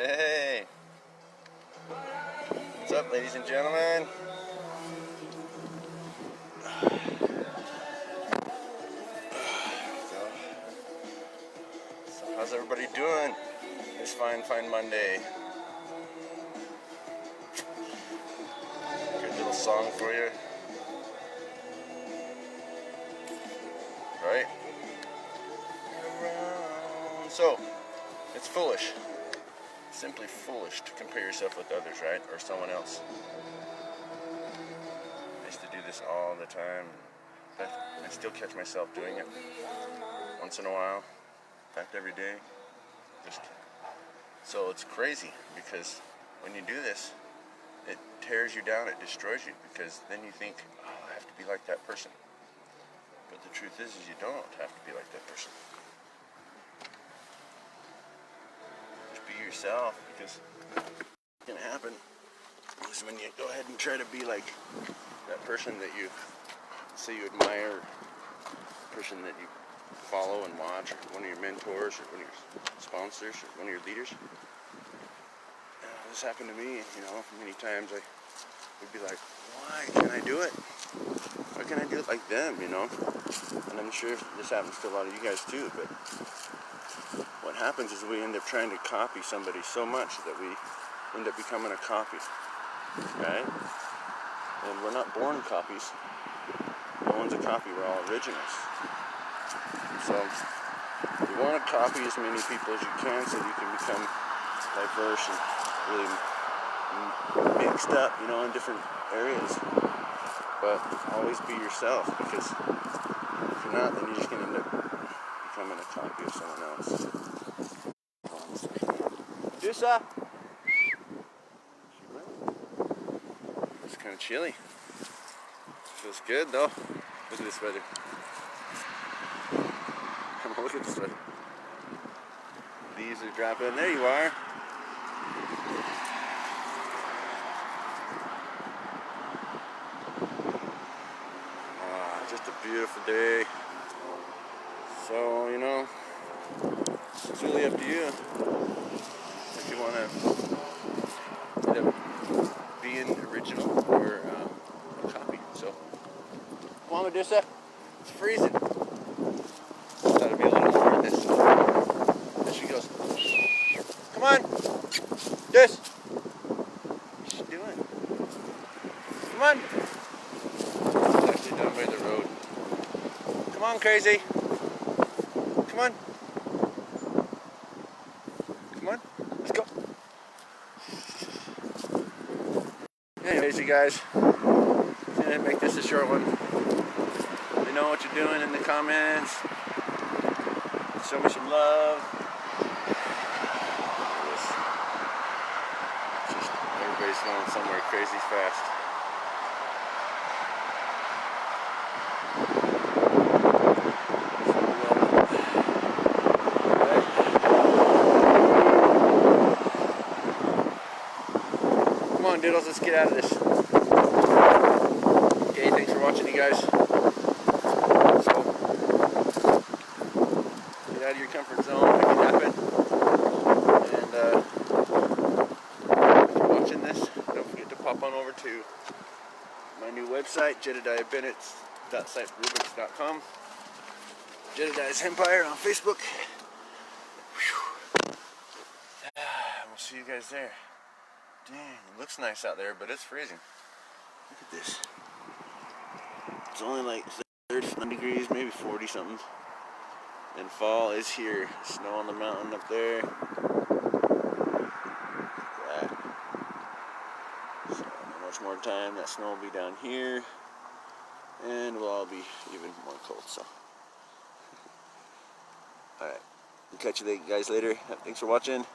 Hey, what's up, ladies and gentlemen? So how's everybody doing this fine Monday? Good little song for you, right? So, it's foolish, simply foolish to compare yourself with others, right? Or someone else. I used to do this all the time, but I still catch myself doing it once in a while. In fact, every day. So it's crazy because when you do this, it tears you down, it destroys you, because then you think, oh, I have to be like that person. But the truth is you don't have to be like that person. Just be yourself, because what's going to happen is when you go ahead and try to be like that person that you say you admire, person that you follow and watch, or one of your mentors, or one of your sponsors, or one of your leaders. This happened to me, many times I would be like, why can't I do it? Why can't I do it like them, And I'm sure this happens to a lot of you guys too, but what happens is we end up trying to copy somebody so much that we end up becoming a copy, right? And we're not born copies. No one's a copy, we're all originals. So you want to copy as many people as you can so you can become diverse and really mixed up, in different areas. But always be yourself, because if you're not, then you're just going to end up becoming a copy of someone else. Medusa! It's kind of chilly. Feels good though. Look at this weather. Come on, look at this weather. Leaves are dropping. There you are. Just a beautiful day. So, it's really up to you if you want to end up being original or a copy. So, come on, Medusa. It's freezing. Thought it'd be a little more of this. There she goes. Come on. What's she doing? Come on. It's actually down by the road. Come on, crazy. Come on. Come on. Let's go. Anyways, you guys, I'm gonna make this a short one. Let me know what you're doing in the comments. Show me some love. Just everybody's going somewhere crazy fast. Come on, Diddles, let's get out of this. Okay, thanks for watching, you guys. So, get out of your comfort zone, make it happen. And if you're watching this, don't forget to pop on over to my new website, JedidiahBennett.siterubrics.com. Jedediah's Empire on Facebook. We'll see you guys there. Dang, it looks nice out there, but it's freezing. Look at this. It's only like 31 degrees, maybe 40 something. And fall is here. Snow on the mountain up there. Yeah. So not much more time. That snow will be down here. And we'll all be even more cold, so. Alright. We'll catch you guys later. Thanks for watching.